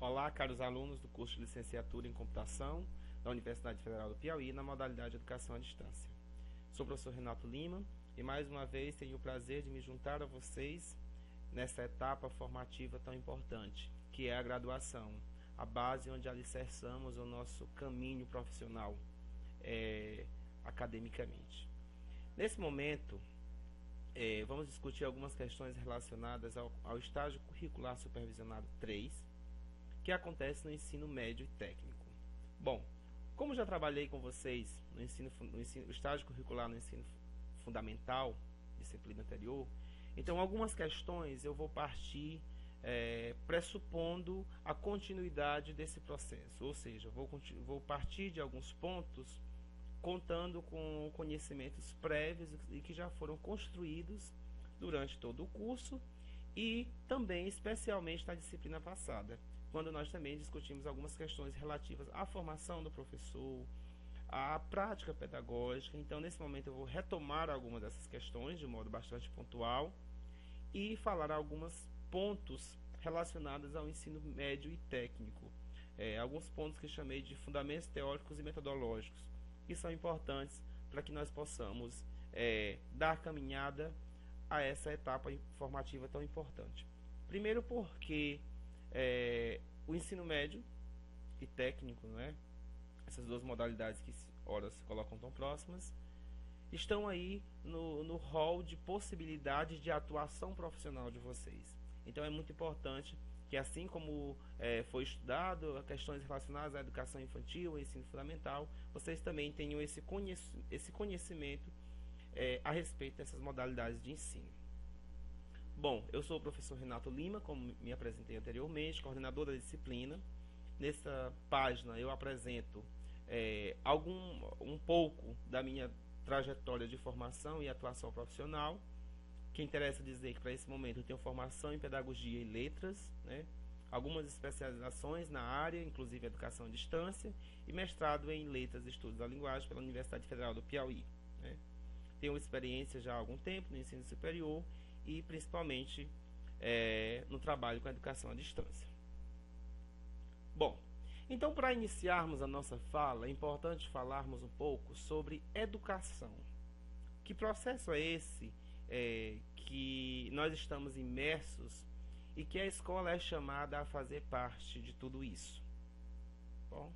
Olá, caros alunos do curso de Licenciatura em Computação da Universidade Federal do Piauí, na modalidade Educação à Distância. Sou o professor Renato Lima e mais uma vez tenho o prazer de me juntar a vocês nessa etapa formativa tão importante, que é a graduação, a base onde alicerçamos o nosso caminho profissional academicamente. Nesse momento, vamos discutir algumas questões relacionadas ao estágio curricular supervisionado 3, que acontece no ensino médio e técnico. Bom, como já trabalhei com vocês no estágio curricular no ensino fundamental, disciplina anterior, então algumas questões eu vou partir pressupondo a continuidade desse processo, ou seja, vou partir de alguns pontos contando com conhecimentos prévios e que já foram construídos durante todo o curso e também especialmente na disciplina passada, quando nós também discutimos algumas questões relativas à formação do professor, à prática pedagógica. Então, nesse momento, eu vou retomar algumas dessas questões de modo bastante pontual e falar alguns pontos relacionados ao ensino médio e técnico. Alguns pontos que chamei de fundamentos teóricos e metodológicos, que são importantes para que nós possamos dar caminhada a essa etapa formativa tão importante. Primeiro porque o ensino médio e técnico, essas duas modalidades que ora se colocam tão próximas, estão aí no rol de possibilidades de atuação profissional de vocês. Então é muito importante que, assim como foi estudado questões relacionadas à educação infantil, ao ensino fundamental, vocês também tenham esse conhecimento a respeito dessas modalidades de ensino. Bom, eu sou o professor Renato Lima, como me apresentei anteriormente, coordenador da disciplina. Nessa página eu apresento um pouco da minha trajetória de formação e atuação profissional, que interessa dizer que para esse momento eu tenho formação em pedagogia e letras, algumas especializações na área, inclusive educação à distância, e mestrado em letras e estudos da linguagem pela Universidade Federal do Piauí. Tenho experiência já há algum tempo no ensino superior e principalmente no trabalho com a educação à distância. Bom, então para iniciarmos a nossa fala, é importante falarmos um pouco sobre educação. Que processo é esse que nós estamos imersos e que a escola é chamada a fazer parte de tudo isso? Bom,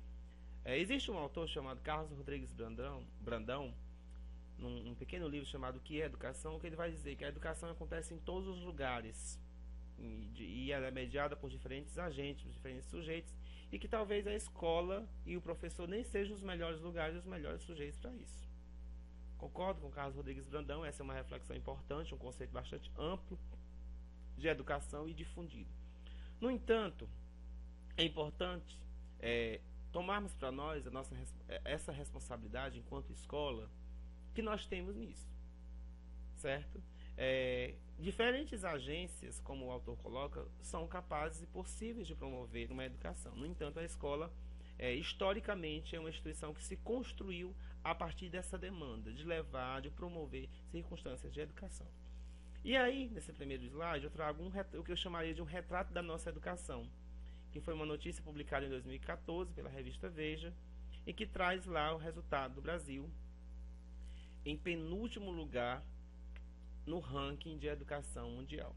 existe um autor chamado Carlos Rodrigues Brandão, num pequeno livro chamado O que é Educação, que ele vai dizer que a educação acontece em todos os lugares e ela é mediada por diferentes agentes, por diferentes sujeitos, e que talvez a escola e o professor nem sejam os melhores lugares e os melhores sujeitos para isso. Concordo com Carlos Rodrigues Brandão, essa é uma reflexão importante, um conceito bastante amplo de educação e difundido. No entanto, é importante tomarmos para nós essa responsabilidade enquanto escola que nós temos nisso, certo? Diferentes agências, como o autor coloca, são capazes e possíveis de promover uma educação. No entanto, a escola, historicamente, é uma instituição que se construiu a partir dessa demanda, de levar, de promover circunstâncias de educação. E aí, nesse primeiro slide, eu trago o que eu chamaria de um retrato da nossa educação, que foi uma notícia publicada em 2014 pela revista Veja, e que traz lá o resultado do Brasil em penúltimo lugar no ranking de educação mundial.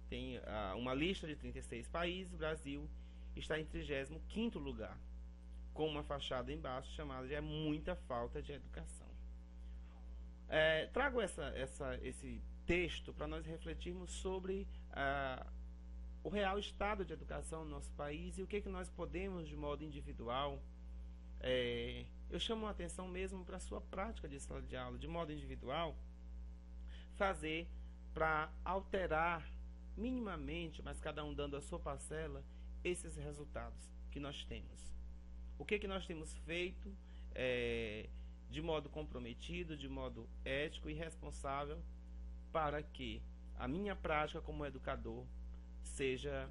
Tem uma lista de 36 países, o Brasil está em 35º lugar, com uma fachada embaixo chamada de muita falta de educação. Trago esse texto para nós refletirmos sobre o real estado de educação no nosso país e o que nós podemos, de modo individual, eu chamo a atenção mesmo para a sua prática de sala de aula, de modo individual, fazer para alterar minimamente, mas cada um dando a sua parcela, esses resultados que nós temos. O que nós temos feito de modo comprometido, de modo ético e responsável para que a minha prática como educador seja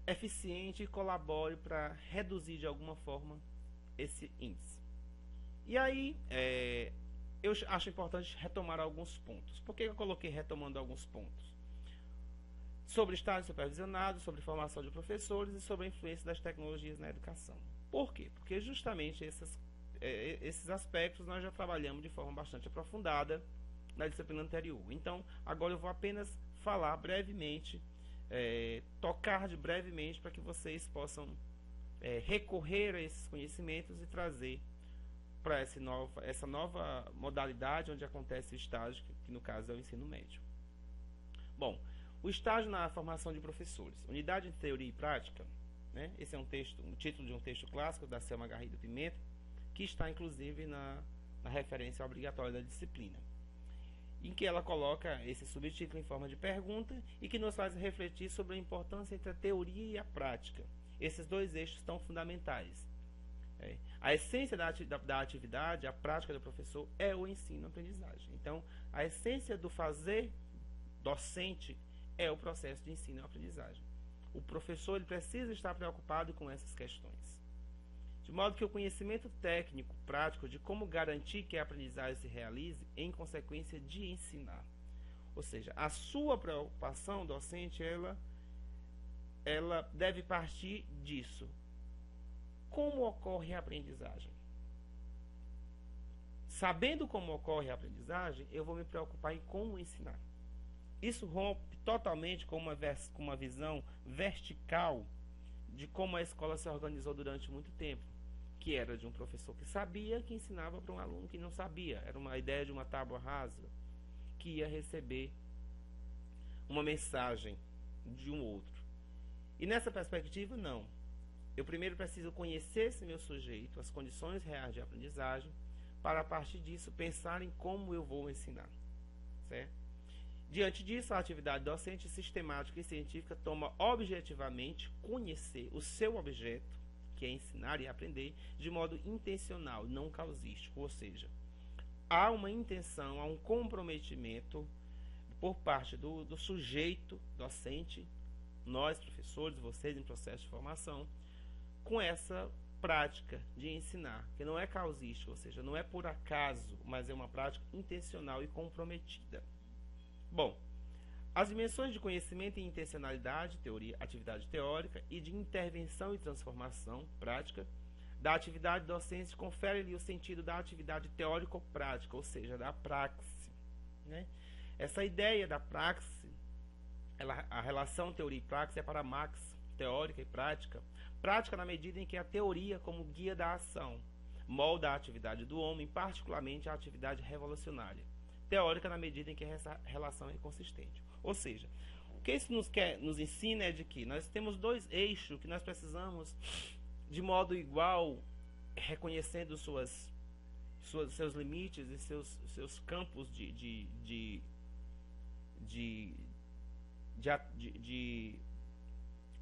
eficiente e colabore para reduzir de alguma forma esse índice. E aí, eu acho importante retomar alguns pontos. Por que eu coloquei retomando alguns pontos? sobre estágio supervisionado, sobre formação de professores e sobre a influência das tecnologias na educação. Por quê? Porque justamente esses aspectos nós já trabalhamos de forma bastante aprofundada na disciplina anterior. Então, agora eu vou apenas falar brevemente, tocar brevemente para que vocês possam recorrer a esses conhecimentos e trazer para essa nova modalidade onde acontece o estágio, que no caso é o ensino médio. Bom, o estágio na formação de professores. Unidade de Teoria e Prática, né? Esse é um título de um texto clássico da Selma Garrido Pimenta, que está inclusive na referência obrigatória da disciplina, em que ela coloca esse subtítulo em forma de pergunta e que nos faz refletir sobre a importância entre a teoria e a prática. Esses dois eixos tão fundamentais. A essência da atividade, a prática do professor, é o ensino-aprendizagem. Então, a essência do fazer docente é o processo de ensino e aprendizagem. O professor ele precisa estar preocupado com essas questões. De modo que o conhecimento técnico, prático, de como garantir que a aprendizagem se realize, em consequência de ensinar. Ou seja, a sua preocupação docente, ela deve partir disso. Como ocorre a aprendizagem? Sabendo como ocorre a aprendizagem, eu vou me preocupar em como ensinar. Isso rompe totalmente com uma visão vertical de como a escola se organizou durante muito tempo, que era de um professor que sabia que ensinava para um aluno que não sabia. Era uma ideia de uma tábua rasa que ia receber uma mensagem de um outro. E nessa perspectiva, não. Eu primeiro preciso conhecer esse meu sujeito, as condições reais de aprendizagem, para a partir disso pensar em como eu vou ensinar. Certo? Diante disso, a atividade docente sistemática e científica toma objetivamente conhecer o seu objeto, que é ensinar e aprender, de modo intencional, não causístico. Ou seja, há uma intenção, há um comprometimento por parte do sujeito docente, nós professores, vocês em processo de formação, com essa prática de ensinar, que não é causística, ou seja, não é por acaso, mas é uma prática intencional e comprometida. Bom, as dimensões de conhecimento e intencionalidade, teoria, atividade teórica, e de intervenção e transformação, prática, da atividade docente confere-lhe o sentido da atividade teórico-prática, ou seja, da praxe. Né? Essa ideia da praxe, a relação teoria e praxe é para Marx, teórica e prática. Prática na medida em que a teoria, como guia da ação, molda a atividade do homem, particularmente a atividade revolucionária. Teórica na medida em que essa relação é consistente. Ou seja, o que isso nos ensina é de que nós temos dois eixos que nós precisamos, de modo igual, reconhecendo seus limites e seus campos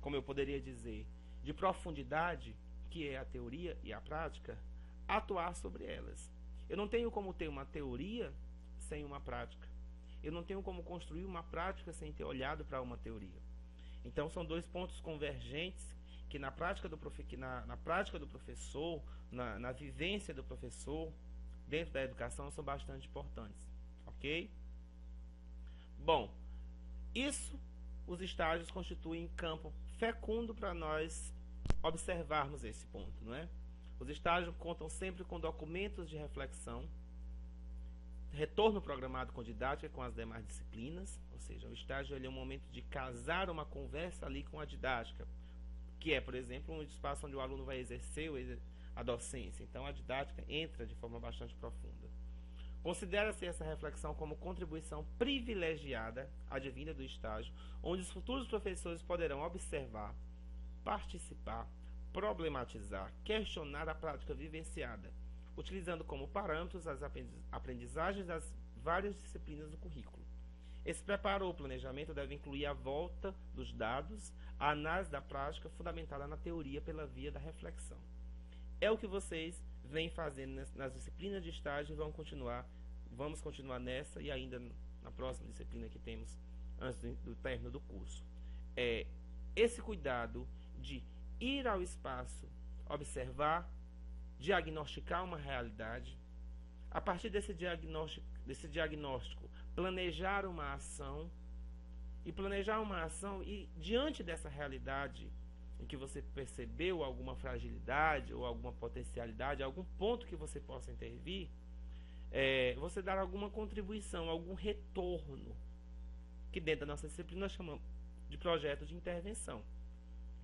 como eu poderia dizer, de profundidade, que é a teoria e a prática, atuar sobre elas. Eu não tenho como ter uma teoria sem uma prática. Eu não tenho como construir uma prática sem ter olhado para uma teoria. Então são dois pontos convergentes que na prática do professor, na vivência do professor, dentro da educação, são bastante importantes. Ok? Bom, os estágios constituem campo fecundo para nós observarmos esse ponto, não é? Os estágios contam sempre com documentos de reflexão, retorno programado com didática com as demais disciplinas, ou seja, o estágio ele é um momento de casar uma conversa ali com a didática, que é, por exemplo, um espaço onde o aluno vai exercer a docência. Então, a didática entra de forma bastante profunda. Considera-se essa reflexão como contribuição privilegiada advinda do estágio, onde os futuros professores poderão observar, participar, problematizar, questionar a prática vivenciada, utilizando como parâmetros as aprendizagens das várias disciplinas do currículo. Esse preparo ou planejamento deve incluir a volta dos dados, a análise da prática fundamentada na teoria pela via da reflexão. É o que vocês vêm fazendo nas disciplinas de estágio e vamos continuar nessa e ainda na próxima disciplina que temos antes do término do curso. É esse cuidado de ir ao espaço, observar, diagnosticar uma realidade, a partir desse diagnóstico, planejar uma ação e planejar uma ação, e diante dessa realidade em que você percebeu alguma fragilidade ou alguma potencialidade, algum ponto que você possa intervir, você dar alguma contribuição, algum retorno, que dentro da nossa disciplina nós chamamos de projeto de intervenção.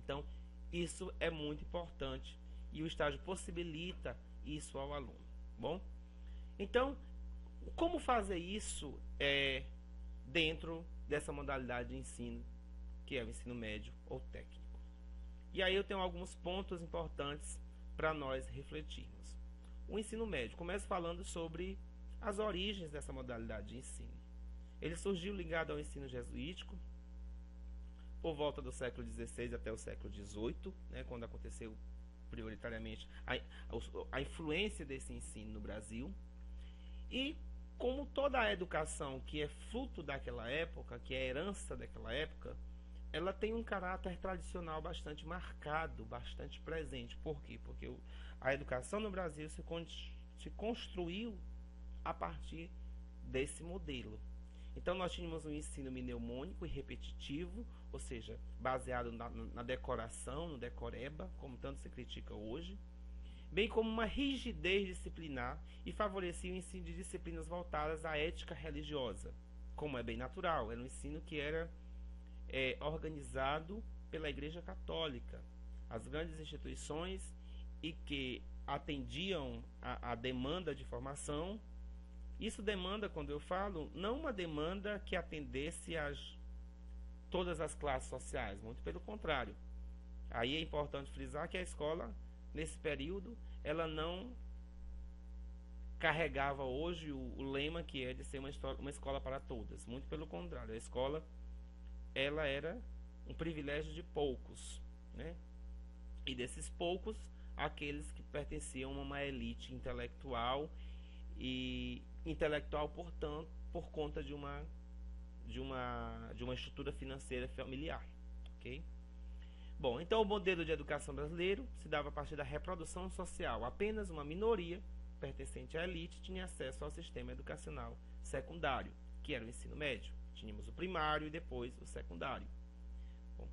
Então, isso é muito importante e o estágio possibilita isso ao aluno. Bom, então, como fazer isso dentro dessa modalidade de ensino, que é o ensino médio ou técnico? E aí eu tenho alguns pontos importantes para nós refletirmos. O ensino médio, começo falando sobre as origens dessa modalidade de ensino. Ele surgiu ligado ao ensino jesuítico por volta do século XVI até o século XVIII, né, quando aconteceu prioritariamente a influência desse ensino no Brasil. E como toda a educação que é fruto daquela época, que é herança daquela época, ela tem um caráter tradicional bastante marcado, bastante presente. Por quê? Porque a educação no Brasil se construiu a partir desse modelo. Então nós tínhamos um ensino mnemônico e repetitivo, ou seja, baseado na decoração, no decoreba, como tanto se critica hoje, bem como uma rigidez disciplinar, e favorecia o ensino de disciplinas voltadas à ética religiosa, como é bem natural. Era um ensino que era organizado pela Igreja Católica, as grandes instituições, e que atendiam a demanda de formação. Isso demanda, quando eu falo, não uma demanda que atendesse todas as classes sociais, muito pelo contrário. Aí é importante frisar que a escola, nesse período, ela não carregava hoje o lema que é de ser uma escola para todas. Muito pelo contrário, a escola ela era um privilégio de poucos, né? E desses poucos, aqueles que pertenciam a uma elite intelectual, e intelectual, portanto, por conta de uma estrutura financeira familiar, ok? Bom, então o modelo de educação brasileiro se dava a partir da reprodução social. Apenas uma minoria pertencente à elite tinha acesso ao sistema educacional secundário, que era o ensino médio. Tínhamos o primário e depois o secundário. Bom,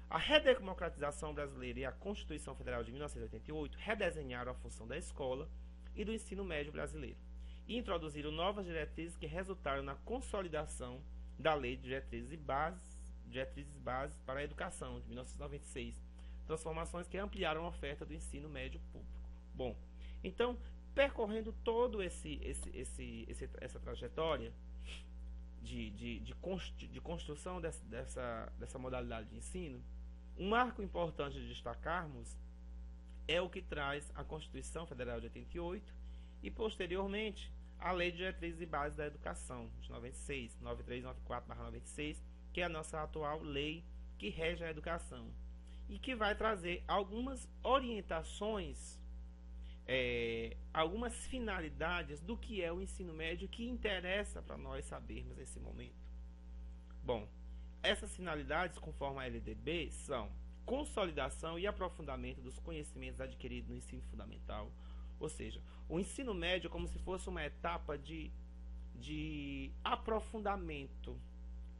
a redemocratização brasileira e a Constituição Federal de 1988 redesenharam a função da escola e do ensino médio brasileiro e introduziram novas diretrizes que resultaram na consolidação da Lei de Diretrizes Bases para a Educação, de 1996, transformações que ampliaram a oferta do ensino médio público. Bom, então, percorrendo todo essa trajetória de construção dessa modalidade de ensino, um marco importante de destacarmos é o que traz a Constituição Federal de 88 e, posteriormente, a Lei de Diretrizes e Bases da Educação, de 96, 9394/96, que é a nossa atual lei que rege a educação e que vai trazer algumas orientações, algumas finalidades do que é o ensino médio que interessa para nós sabermos nesse momento. Bom, essas finalidades, conforme a LDB, são consolidação e aprofundamento dos conhecimentos adquiridos no ensino fundamental, ou seja, o ensino médio é como se fosse uma etapa de aprofundamento,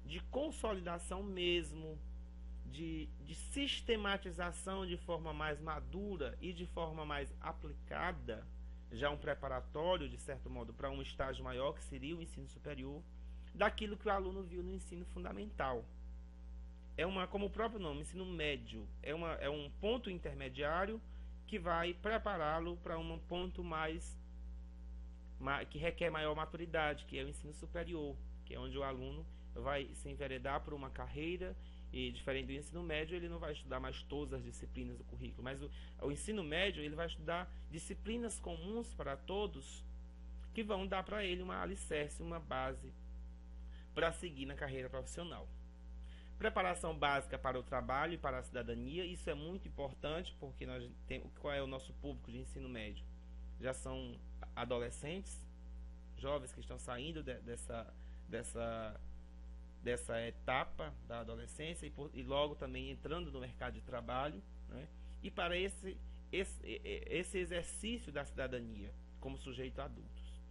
de consolidação mesmo, de sistematização de forma mais madura e de forma mais aplicada, já um preparatório, de certo modo, para um estágio maior, que seria o ensino superior, daquilo que o aluno viu no ensino fundamental. Como o próprio nome, ensino médio, é um ponto intermediário que vai prepará-lo para um ponto que requer maior maturidade, que é o ensino superior, que é onde o aluno vai se enveredar por uma carreira, e diferente do ensino médio, ele não vai estudar mais todas as disciplinas do currículo, mas o ensino médio, ele vai estudar disciplinas comuns para todos, que vão dar para ele uma alicerce, uma base para seguir na carreira profissional. Preparação básica para o trabalho e para a cidadania, isso é muito importante, porque qual é o nosso público de ensino médio? Já são adolescentes, jovens que estão saindo dessa etapa da adolescência e logo também entrando no mercado de trabalho, né? E para esse exercício da cidadania como sujeito adultos.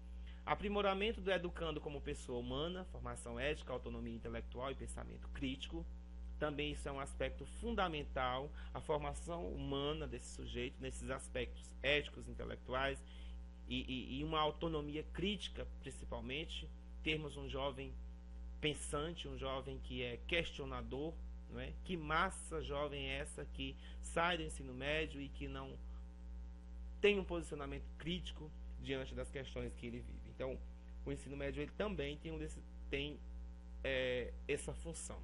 Aprimoramento do educando como pessoa humana, formação ética, autonomia intelectual e pensamento crítico. Também isso é um aspecto fundamental, a formação humana desse sujeito, nesses aspectos éticos, intelectuais e uma autonomia crítica, principalmente. Termos um jovem pensante, um jovem que é questionador, não é? Que massa jovem é essa que sai do ensino médio e que não tem um posicionamento crítico diante das questões que ele vive. Então, o ensino médio ele também tem essa função.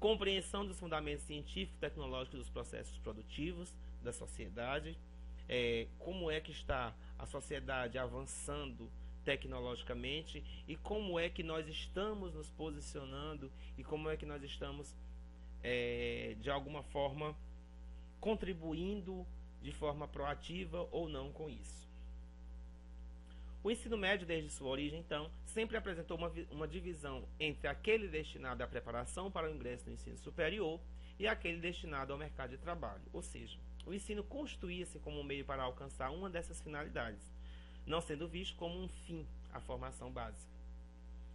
Compreensão dos fundamentos científicos e tecnológicos dos processos produtivos da sociedade, como é que está a sociedade avançando tecnologicamente e como é que nós estamos nos posicionando e como é que nós estamos, de alguma forma, contribuindo de forma proativa ou não com isso. O ensino médio, desde sua origem, então, sempre apresentou uma divisão entre aquele destinado à preparação para o ingresso no ensino superior e aquele destinado ao mercado de trabalho. Ou seja, o ensino constituía-se como um meio para alcançar uma dessas finalidades, não sendo visto como um fim a formação básica.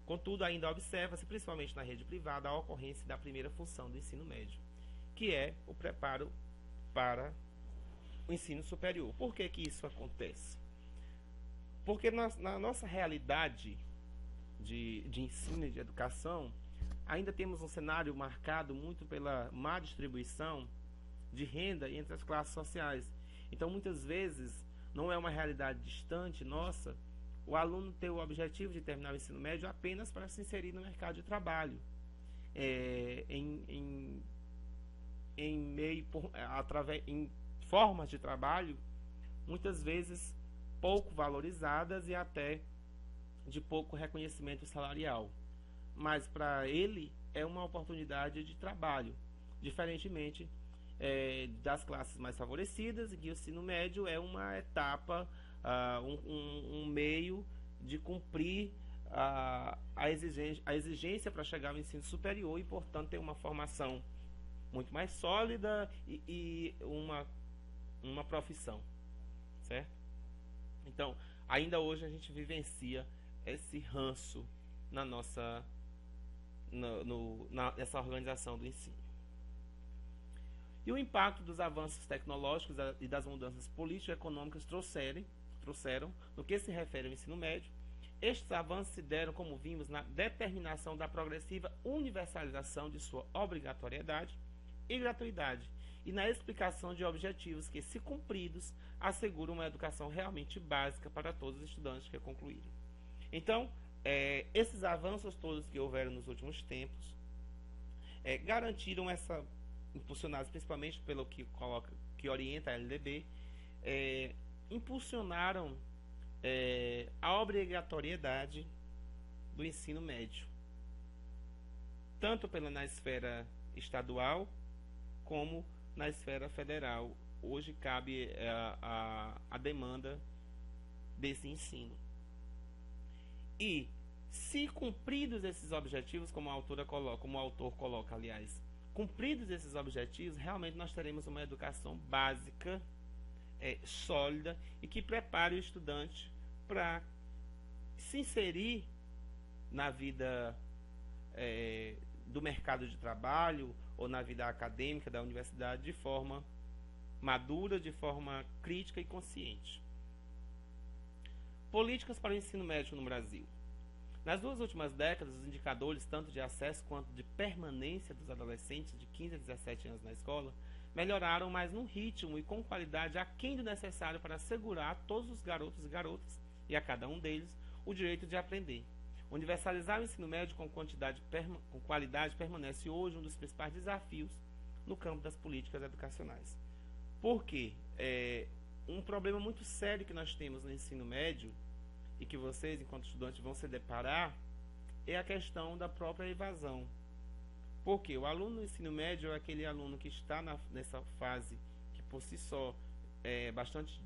Contudo, ainda observa-se, principalmente na rede privada, a ocorrência da primeira função do ensino médio, que é o preparo para o ensino superior. Por que que isso acontece? Porque na nossa realidade de ensino e de educação, ainda temos um cenário marcado muito pela má distribuição de renda entre as classes sociais. Então, muitas vezes, não é uma realidade distante nossa o aluno ter o objetivo de terminar o ensino médio apenas para se inserir no mercado de trabalho, em formas de trabalho muitas vezes pouco valorizadas e até de pouco reconhecimento salarial. Mas para ele é uma oportunidade de trabalho, diferentemente das classes mais favorecidas, em que o ensino médio é uma etapa, um meio de cumprir a exigência para chegar ao ensino superior e, portanto, ter uma formação muito mais sólida e uma profissão, certo? Então, ainda hoje a gente vivencia esse ranço nessa organização do ensino. E o impacto dos avanços tecnológicos e das mudanças político-econômicas trouxeram, no que se refere ao ensino médio, estes avanços se deram, como vimos, na determinação da progressiva universalização de sua obrigatoriedade e gratuidade, e na explicação de objetivos que, se cumpridos, asseguram uma educação realmente básica para todos os estudantes que concluírem. Então, esses avanços todos que houveram nos últimos tempos garantiram impulsionados principalmente pelo que orienta a LDB, impulsionaram a obrigatoriedade do ensino médio, tanto na esfera estadual como na esfera federal. Hoje cabe a demanda desse ensino. E, se cumpridos esses objetivos, como o autor coloca, aliás, cumpridos esses objetivos, realmente nós teremos uma educação básica, sólida, e que prepare o estudante para se inserir na vida do mercado de trabalho ou na vida acadêmica da universidade de forma madura, de forma crítica e consciente. Políticas para o ensino médio no Brasil. Nas duas últimas décadas, os indicadores, tanto de acesso quanto de permanência dos adolescentes de 15 a 17 anos na escola, melhoraram, mas num ritmo e com qualidade aquém do necessário para assegurar a todos os garotos e garotas, e a cada um deles, o direito de aprender. Universalizar o ensino médio com qualidade permanece hoje um dos principais desafios no campo das políticas educacionais. Por quê? Um problema muito sério que nós temos no ensino médio e que vocês, enquanto estudantes, vão se deparar é a questão da própria evasão. Porque o aluno no ensino médio é aquele aluno que está nessa fase que por si só é bastante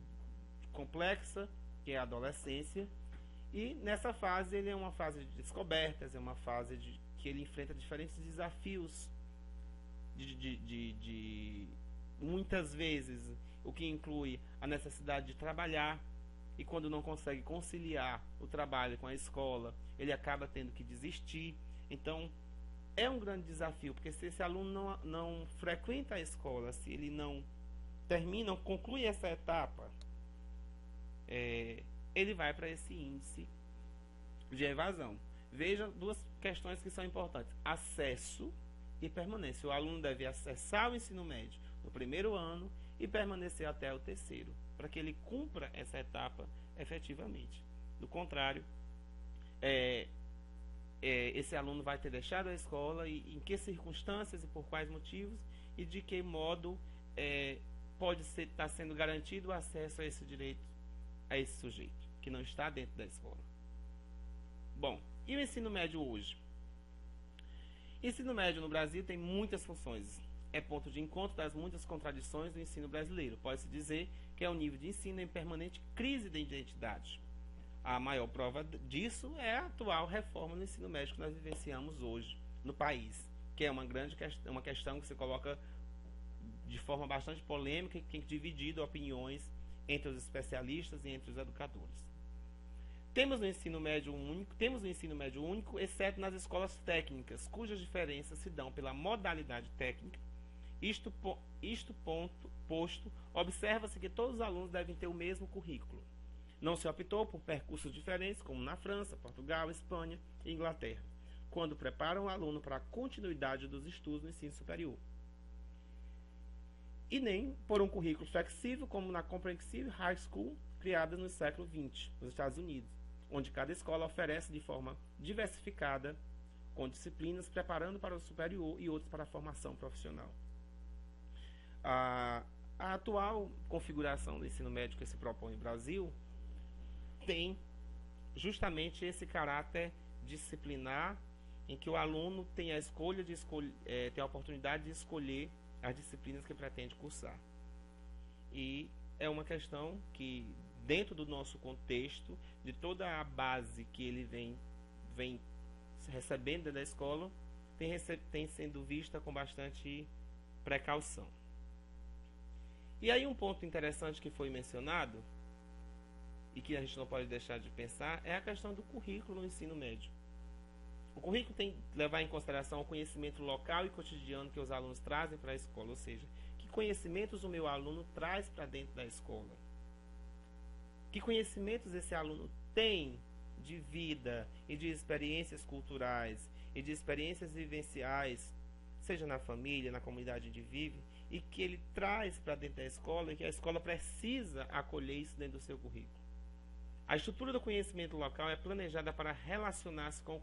complexa, que é a adolescência, e nessa fase ele é uma fase de descobertas, é uma fase que ele enfrenta diferentes desafios, muitas vezes, o que inclui a necessidade de trabalhar, e quando não consegue conciliar o trabalho com a escola, ele acaba tendo que desistir. Então, é um grande desafio, porque se esse aluno não frequenta a escola, se ele não termina, não conclui essa etapa, ele vai para esse índice de evasão. Veja duas questões que são importantes: acesso e permanência. O aluno deve acessar o ensino médio no primeiro ano e permanecer até o terceiro, para que ele cumpra essa etapa efetivamente. Do contrário, esse aluno vai ter deixado a escola, e em que circunstâncias e por quais motivos, e de que modo pode estar sendo garantido o acesso a esse direito, a esse sujeito que não está dentro da escola. Bom, e o ensino médio hoje? O ensino médio no Brasil tem muitas funções. É ponto de encontro das muitas contradições do ensino brasileiro. Pode-se dizer que é um nível de ensino em permanente crise de identidade. A maior prova disso é a atual reforma no ensino médio que nós vivenciamos hoje no país, que é uma questão que se coloca de forma bastante polêmica e que tem dividido opiniões entre os especialistas e entre os educadores. Temos o ensino médio único, exceto nas escolas técnicas, cujas diferenças se dão pela modalidade técnica. Isto posto, observa-se que todos os alunos devem ter o mesmo currículo. Não se optou por percursos diferentes, como na França, Portugal, Espanha e Inglaterra, quando preparam o aluno para a continuidade dos estudos no ensino superior. E nem por um currículo flexível, como na Comprehensive High School, criada no século XX, nos Estados Unidos, onde cada escola oferece de forma diversificada, com disciplinas preparando para o superior e outras para a formação profissional. A atual configuração do ensino médio que se propõe no Brasil tem justamente esse caráter disciplinar, em que o aluno tem a tem a oportunidade de escolher as disciplinas que pretende cursar. E é uma questão que, dentro do nosso contexto, de toda a base que ele vem recebendo da escola, tem sendo vista com bastante precaução. E aí um ponto interessante que foi mencionado, e que a gente não pode deixar de pensar, é a questão do currículo no ensino médio. O currículo tem que levar em consideração o conhecimento local e cotidiano que os alunos trazem para a escola, ou seja, que conhecimentos o meu aluno traz para dentro da escola. Que conhecimentos esse aluno tem de vida e de experiências culturais e de experiências vivenciais, seja na família, na comunidade onde vive, e que ele traz para dentro da escola e que a escola precisa acolher isso dentro do seu currículo. A estrutura do conhecimento local é planejada para relacionar-se com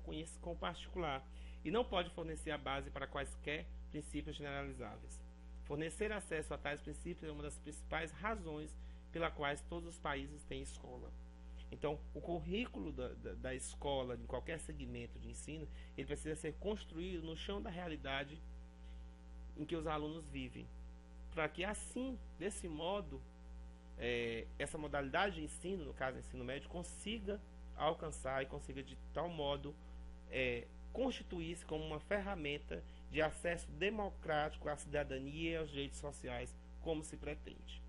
o particular e não pode fornecer a base para quaisquer princípios generalizáveis. Fornecer acesso a tais princípios é uma das principais razões pela quais todos os países têm escola. Então, o currículo da escola, de qualquer segmento de ensino, ele precisa ser construído no chão da realidade em que os alunos vivem, para que assim, desse modo, essa modalidade de ensino, no caso ensino médio, consiga alcançar e consiga de tal modo constituir-se como uma ferramenta de acesso democrático à cidadania e aos direitos sociais, como se pretende.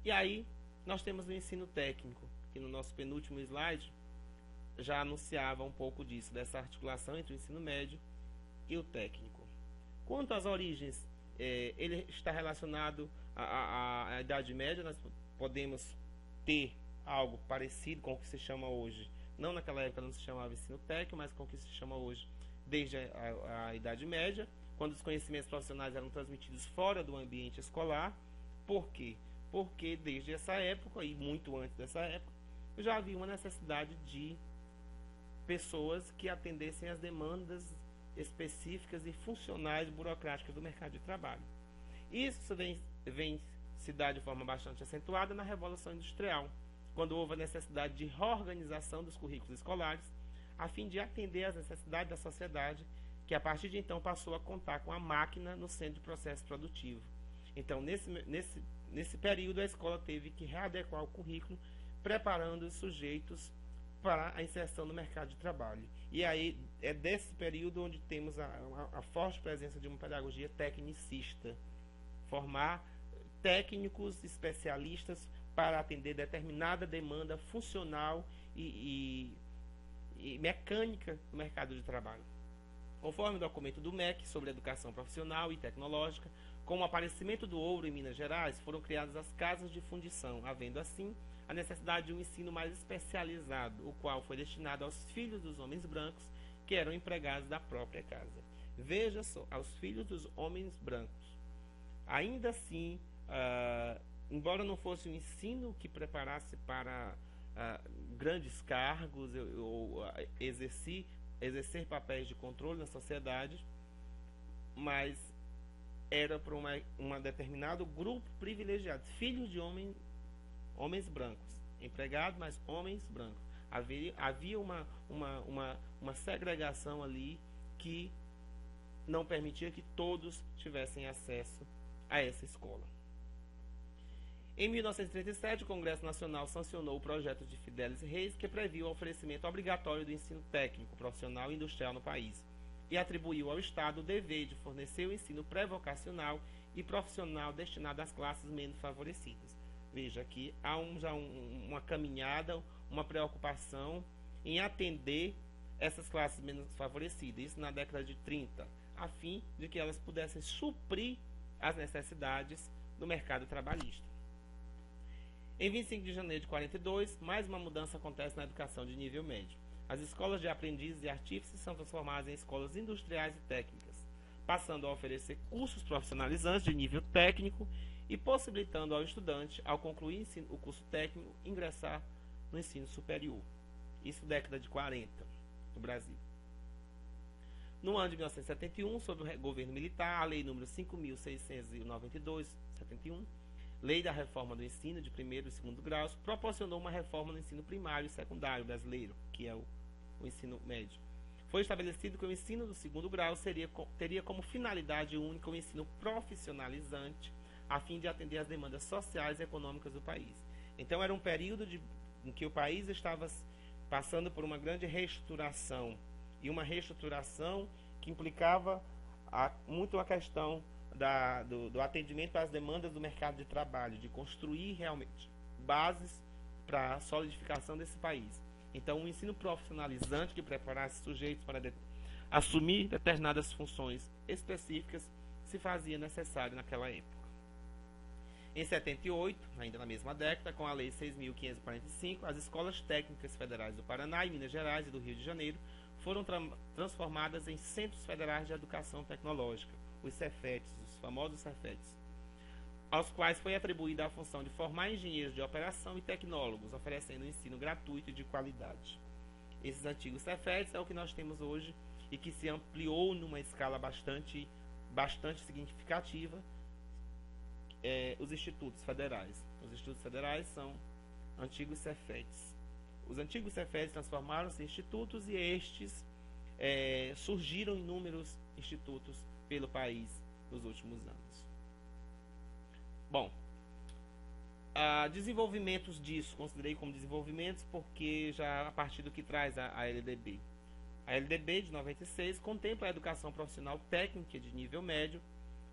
E aí nós temos o ensino técnico, que no nosso penúltimo slide já anunciava um pouco disso, dessa articulação entre o ensino médio e o técnico. Quanto às origens, ele está relacionado à Idade Média. Nós podemos ter algo parecido com o que se chama hoje, não naquela época não se chamava ensino técnico, mas com o que se chama hoje desde a Idade Média, quando os conhecimentos profissionais eram transmitidos fora do ambiente escolar. Por quê? Porque desde essa época, e muito antes dessa época, já havia uma necessidade de pessoas que atendessem às demandas específicas e funcionais burocráticas do mercado de trabalho. Isso vem se dar de forma bastante acentuada na Revolução Industrial, quando houve a necessidade de reorganização dos currículos escolares, a fim de atender às necessidades da sociedade, que a partir de então passou a contar com a máquina no centro de processo produtivo. Então, nesse período, a escola teve que readequar o currículo, preparando os sujeitos para a inserção no mercado de trabalho. E aí é desse período onde temos a forte presença de uma pedagogia tecnicista, formar técnicos especialistas para atender determinada demanda funcional e mecânica do mercado de trabalho. Conforme o documento do MEC sobre educação profissional e tecnológica, com o aparecimento do ouro em Minas Gerais, foram criadas as casas de fundição, havendo assim a necessidade de um ensino mais especializado, o qual foi destinado aos filhos dos homens brancos que eram empregados da própria casa. Veja só, aos filhos dos homens brancos. Ainda assim, embora não fosse um ensino que preparasse para grandes cargos ou exercer papéis de controle na sociedade, mas era para um determinado grupo privilegiado, filhos de homens brancos, empregados, mas homens brancos. Havia uma segregação ali que não permitia que todos tivessem acesso a essa escola. Em 1937, o Congresso Nacional sancionou o projeto de Fidelis Reis, que previa o oferecimento obrigatório do ensino técnico, profissional e industrial no país, e atribuiu ao Estado o dever de fornecer o ensino pré-vocacional e profissional destinado às classes menos favorecidas. Veja que há já uma caminhada, uma preocupação em atender essas classes menos favorecidas, isso na década de 30, a fim de que elas pudessem suprir as necessidades do mercado trabalhista. Em 25 de janeiro de 42, mais uma mudança acontece na educação de nível médio. As escolas de aprendizes e artífices são transformadas em escolas industriais e técnicas, passando a oferecer cursos profissionalizantes de nível técnico e possibilitando ao estudante, ao concluir o curso técnico, ingressar no ensino superior. Isso década de 40, no Brasil. No ano de 1971, sob o governo militar, a Lei nº 5.692/71, Lei da Reforma do Ensino de primeiro e segundo graus, proporcionou uma reforma no ensino primário e secundário brasileiro, que é o ensino médio. Foi estabelecido que o ensino do segundo grau teria como finalidade única o ensino profissionalizante, a fim de atender às demandas sociais e econômicas do país. Então, era um período em que o país estava passando por uma grande reestruturação, e uma reestruturação que implicava muito a questão do atendimento às demandas do mercado de trabalho, de construir realmente bases para a solidificação desse país. Então, um ensino profissionalizante que preparasse sujeitos para assumir determinadas funções específicas se fazia necessário naquela época. Em 78, ainda na mesma década, com a Lei 6.545, as escolas técnicas federais do Paraná e Minas Gerais e do Rio de Janeiro foram transformadas em Centros Federais de Educação Tecnológica, os Cefetes, os famosos Cefetes, aos quais foi atribuída a função de formar engenheiros de operação e tecnólogos, oferecendo ensino gratuito e de qualidade. Esses antigos Cefetes é o que nós temos hoje e que se ampliou numa escala bastante significativa, os institutos federais. Os institutos federais são antigos Cefetes. Os antigos Cefetes transformaram-se em institutos e estes surgiram inúmeros institutos pelo país nos últimos anos. Bom, desenvolvimentos disso, considerei como desenvolvimentos porque já a partir do que traz a LDB. A LDB de 96 contempla a educação profissional técnica de nível médio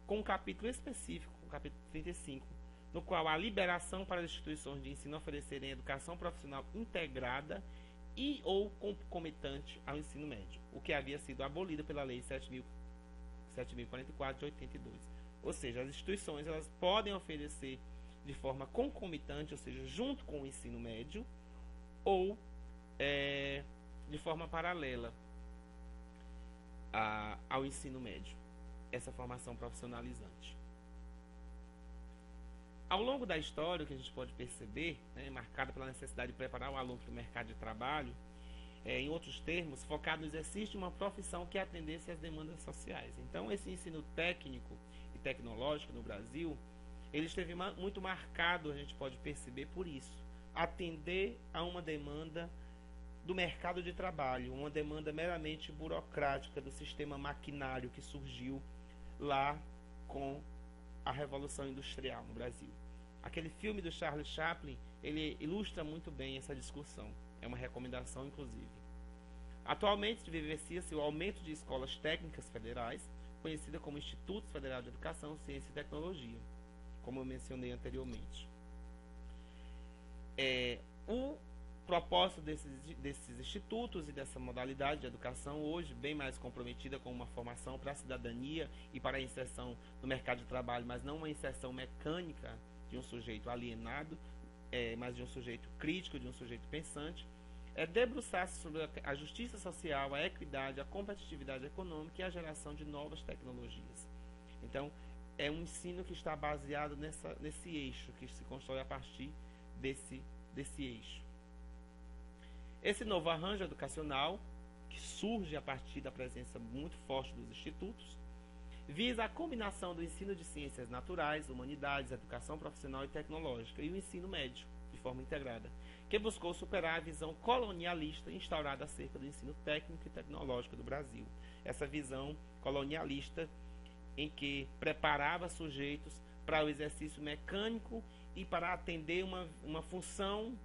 com um capítulo específico, o capítulo 35, no qual há liberação para as instituições de ensino oferecerem educação profissional integrada e ou concomitante ao ensino médio, o que havia sido abolido pela Lei 7.044 de 82. Ou seja, as instituições elas podem oferecer de forma concomitante, ou seja, junto com o ensino médio, ou de forma paralela ao ensino médio, essa formação profissionalizante. Ao longo da história, o que a gente pode perceber, marcada pela necessidade de preparar o aluno para o mercado de trabalho, em outros termos, focado no exercício de uma profissão que atendesse às demandas sociais. Então, esse ensino técnico e tecnológico no Brasil, ele esteve muito marcado, a gente pode perceber por isso, atender a uma demanda do mercado de trabalho, uma demanda meramente burocrática do sistema maquinário que surgiu lá com a Revolução Industrial no Brasil. Aquele filme do Charles Chaplin, ele ilustra muito bem essa discussão. É uma recomendação, inclusive. Atualmente, vivencia-se o aumento de escolas técnicas federais, conhecida como Institutos Federais de Educação, Ciência e Tecnologia, como eu mencionei anteriormente. O propósito desses institutos e dessa modalidade de educação, hoje bem mais comprometida com uma formação para a cidadania e para a inserção no mercado de trabalho, mas não uma inserção mecânica de um sujeito alienado, mas de um sujeito crítico, de um sujeito pensante, é debruçar-se sobre a justiça social, a equidade, a competitividade econômica e a geração de novas tecnologias. Então, é um ensino que está baseado nesse eixo, que se constrói a partir desse eixo. Esse novo arranjo educacional, que surge a partir da presença muito forte dos institutos, visa a combinação do ensino de ciências naturais, humanidades, educação profissional e tecnológica e o ensino médio, de forma integrada, que buscou superar a visão colonialista instaurada acerca do ensino técnico e tecnológico do Brasil. Essa visão colonialista em que preparava sujeitos para o exercício mecânico e para atender uma função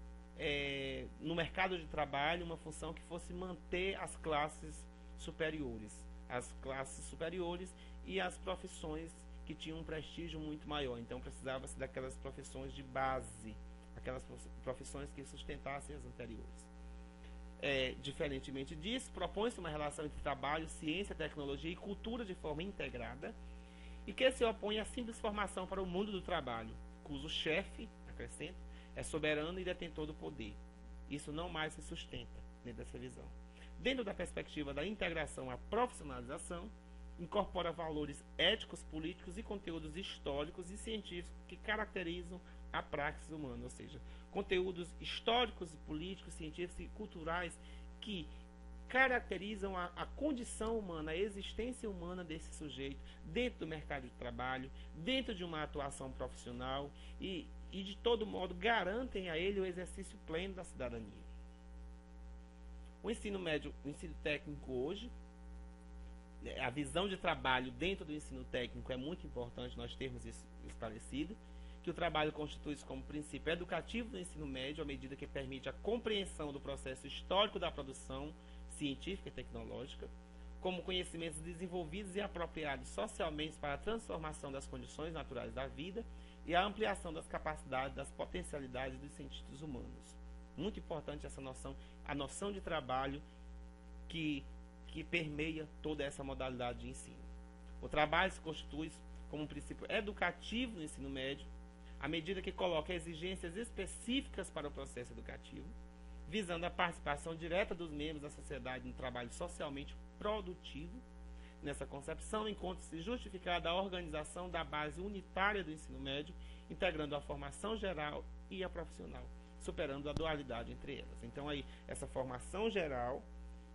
no mercado de trabalho, uma função que fosse manter as classes superiores e as profissões que tinham um prestígio muito maior. Então precisava-se daquelas profissões de base, aquelas profissões que sustentassem as anteriores. Diferentemente disso, propõe-se uma relação entre trabalho, ciência, tecnologia e cultura de forma integrada e que se opõe à simples formação para o mundo do trabalho, cujo chefe, acrescento, é soberano e detentor do poder. Isso não mais se sustenta dentro dessa visão. Dentro da perspectiva da integração à profissionalização, incorpora valores éticos, políticos e conteúdos históricos e científicos que caracterizam a praxis humana, ou seja, conteúdos históricos, políticos, científicos e culturais que caracterizam a condição humana, a existência humana desse sujeito dentro do mercado de trabalho, dentro de uma atuação profissional e de todo modo garantem a ele o exercício pleno da cidadania. O ensino médio, o ensino técnico hoje, a visão de trabalho dentro do ensino técnico é muito importante nós termos isso esclarecido, que o trabalho constitui-se como princípio educativo do ensino médio à medida que permite a compreensão do processo histórico da produção científica e tecnológica, como conhecimentos desenvolvidos e apropriados socialmente para a transformação das condições naturais da vida e a ampliação das capacidades, das potencialidades dos sentidos humanos. Muito importante essa noção, a noção de trabalho que permeia toda essa modalidade de ensino. O trabalho se constitui como um princípio educativo no ensino médio, à medida que coloca exigências específicas para o processo educativo, visando a participação direta dos membros da sociedade no trabalho socialmente produtivo. Nessa concepção, encontra-se justificada a organização da base unitária do ensino médio, integrando a formação geral e a profissional, superando a dualidade entre elas. Então, aí, essa formação geral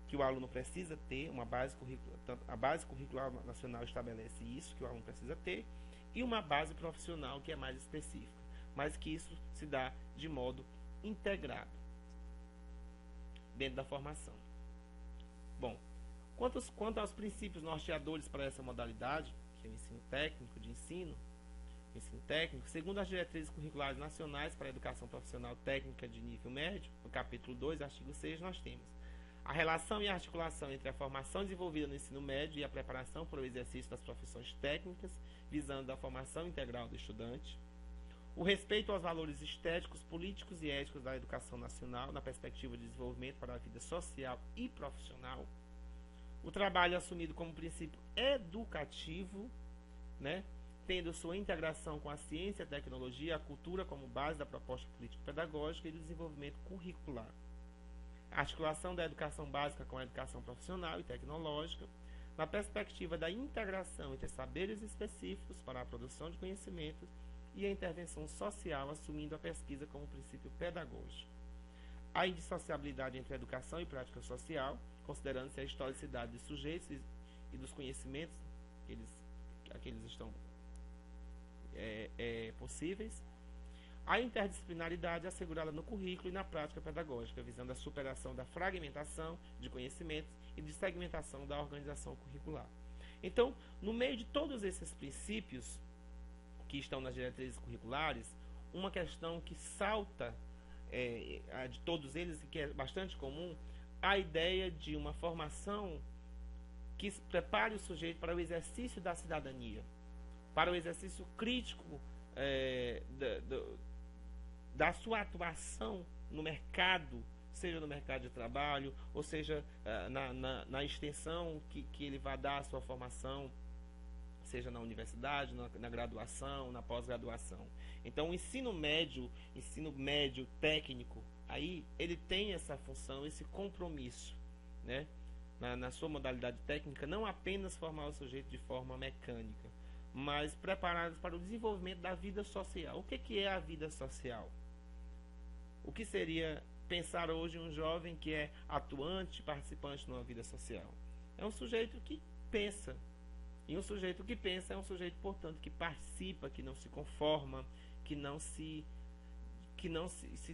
que o aluno precisa ter, uma base curricular, a base curricular nacional estabelece isso, que o aluno precisa ter, e uma base profissional que é mais específica, mas que isso se dá de modo integrado dentro da formação. Bom, quanto aos princípios norteadores para essa modalidade, que é o ensino técnico de ensino técnico, segundo as diretrizes curriculares nacionais para a educação profissional técnica de nível médio, no capítulo 2, artigo 6, nós temos a relação e a articulação entre a formação desenvolvida no ensino médio e a preparação para o exercício das profissões técnicas, visando a formação integral do estudante, o respeito aos valores estéticos, políticos e éticos da educação nacional, na perspectiva de desenvolvimento para a vida social e profissional, o trabalho assumido como princípio educativo, né, tendo sua integração com a ciência, a tecnologia e a cultura como base da proposta político-pedagógica e do desenvolvimento curricular. A articulação da educação básica com a educação profissional e tecnológica, na perspectiva da integração entre saberes específicos para a produção de conhecimento e a intervenção social, assumindo a pesquisa como princípio pedagógico. A indissociabilidade entre educação e prática social, considerando-se a historicidade dos sujeitos e dos conhecimentos que eles estão possíveis. A interdisciplinaridade assegurada no currículo e na prática pedagógica, visando a superação da fragmentação de conhecimentos e de segmentação da organização curricular. Então, no meio de todos esses princípios que estão nas diretrizes curriculares, uma questão que salta de todos eles e que é bastante comum, a ideia de uma formação que prepare o sujeito para o exercício da cidadania, para o exercício crítico da sua atuação no mercado, seja no mercado de trabalho, ou seja na extensão que ele vai dar a sua formação, seja na universidade, na graduação, na pós-graduação. Então, o ensino médio técnico, aí ele tem essa função, esse compromisso, né? Na sua modalidade técnica, não apenas formar o sujeito de forma mecânica, mas prepará-los para o desenvolvimento da vida social. O que é a vida social? O que seria pensar hoje um jovem que é atuante, participante numa vida social? É um sujeito que pensa. E um sujeito que pensa é um sujeito, portanto, que participa, que não se conforma, que não se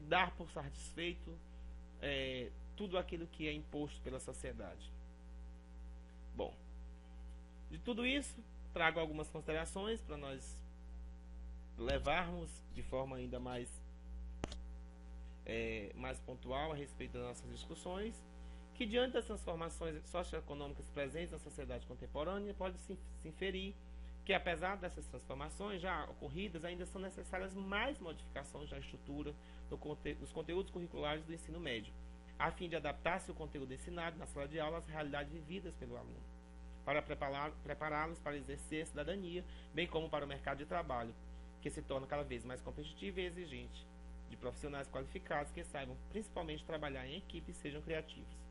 dá por satisfeito tudo aquilo que é imposto pela sociedade. Bom, de tudo isso, trago algumas considerações para nós levarmos de forma ainda mais pontual a respeito das nossas discussões, que diante das transformações socioeconômicas presentes na sociedade contemporânea, pode-se inferir que, apesar dessas transformações já ocorridas, ainda são necessárias mais modificações na estrutura dos conteúdos curriculares do ensino médio, a fim de adaptar-se o conteúdo ensinado na sala de aula às realidades vividas pelo aluno, para prepará-los para exercer a cidadania, bem como para o mercado de trabalho, que se torna cada vez mais competitivo e exigente, de profissionais qualificados que saibam principalmente trabalhar em equipe e sejam criativos.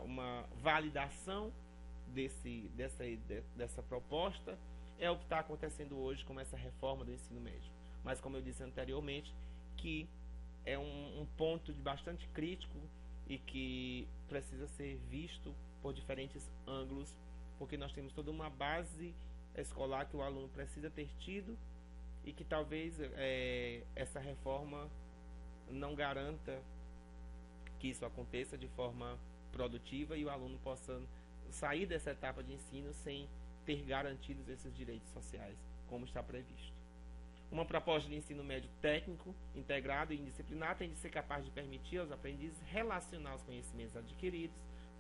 Uma validação dessa proposta é o que está acontecendo hoje com essa reforma do ensino médio. Mas, como eu disse anteriormente, que é um ponto de bastante crítico e que precisa ser visto por diferentes ângulos, porque nós temos toda uma base escolar que o aluno precisa ter tido e que talvez essa reforma não garanta que isso aconteça de forma produtiva e o aluno possa sair dessa etapa de ensino sem ter garantidos esses direitos sociais, como está previsto. Uma proposta de ensino médio técnico, integrado e indisciplinado tem de ser capaz de permitir aos aprendizes relacionar os conhecimentos adquiridos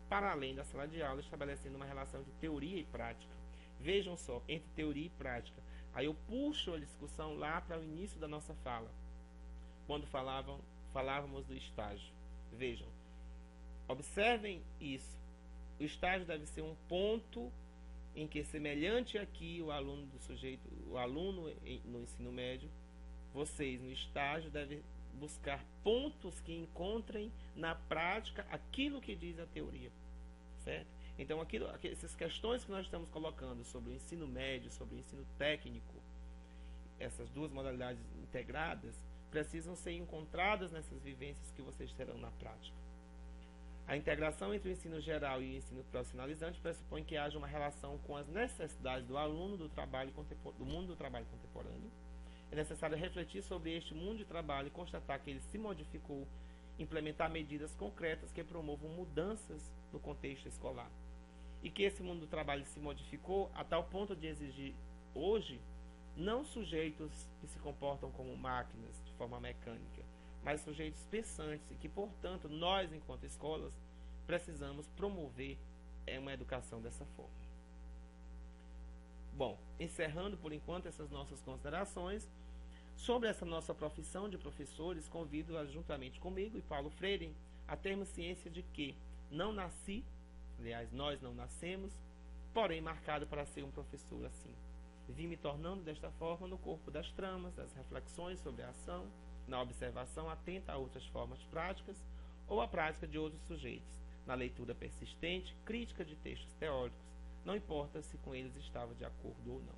para além da sala de aula, estabelecendo uma relação de teoria e prática. Vejam só, entre teoria e prática. Aí eu puxo a discussão lá para o início da nossa fala, quando falávamos do estágio. Vejam, observem isso. O estágio deve ser um ponto em que, semelhante aqui o aluno no ensino médio, vocês no estágio devem buscar pontos que encontrem na prática aquilo que diz a teoria, certo? Então, essas questões que nós estamos colocando sobre o ensino médio, sobre o ensino técnico, essas duas modalidades integradas, precisam ser encontradas nessas vivências que vocês terão na prática. A integração entre o ensino geral e o ensino profissionalizante pressupõe que haja uma relação com as necessidades do aluno do mundo do trabalho contemporâneo. É necessário refletir sobre este mundo de trabalho e constatar que ele se modificou, implementar medidas concretas que promovam mudanças no contexto escolar. E que esse mundo do trabalho se modificou a tal ponto de exigir hoje não sujeitos que se comportam como máquinas de forma mecânica, mas sujeitos pensantes e que, portanto, nós, enquanto escolas, precisamos promover uma educação dessa forma. Bom, encerrando por enquanto essas nossas considerações, sobre essa nossa profissão de professores, convido juntamente comigo e Paulo Freire a termos ciência de que não nasci, aliás, nós não nascemos, porém marcado para ser um professor assim. Vim me tornando desta forma no corpo das tramas, das reflexões sobre a ação, na observação atenta a outras formas práticas ou a prática de outros sujeitos, na leitura persistente, crítica de textos teóricos, não importa se com eles estava de acordo ou não.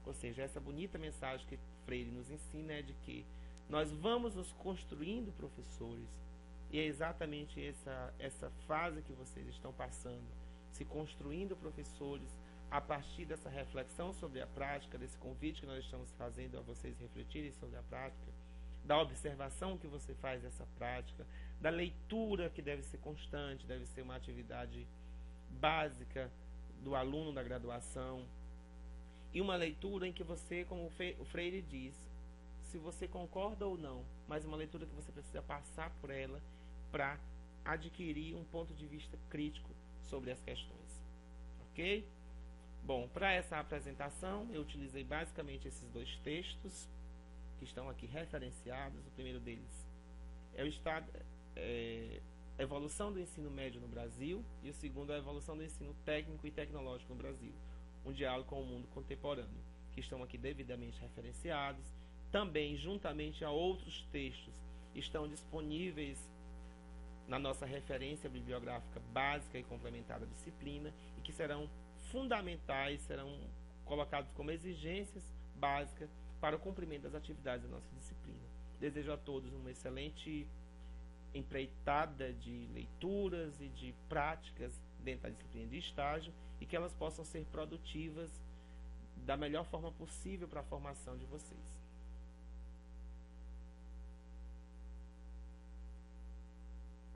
Ou seja, essa bonita mensagem que Freire nos ensina é de que nós vamos nos construindo professores, e é exatamente essa fase que vocês estão passando, se construindo professores a partir dessa reflexão sobre a prática, desse convite que nós estamos fazendo a vocês refletirem sobre a prática, da observação que você faz dessa prática, da leitura que deve ser constante, deve ser uma atividade básica do aluno da graduação, e uma leitura em que você, como o Freire diz, se você concorda ou não, mas uma leitura que você precisa passar por ela para adquirir um ponto de vista crítico sobre as questões. Ok? Bom, para essa apresentação eu utilizei basicamente esses dois textos, que estão aqui referenciados. O primeiro deles é o estado, a evolução do ensino médio no Brasil, e o segundo é a evolução do ensino técnico e tecnológico no Brasil, um diálogo com o mundo contemporâneo, que estão aqui devidamente referenciados. Também, juntamente a outros textos, estão disponíveis na nossa referência bibliográfica básica e complementar da disciplina, e que serão fundamentais, serão colocados como exigências básicas para o cumprimento das atividades da nossa disciplina. Desejo a todos uma excelente empreitada de leituras e de práticas dentro da disciplina de estágio, e que elas possam ser produtivas da melhor forma possível para a formação de vocês.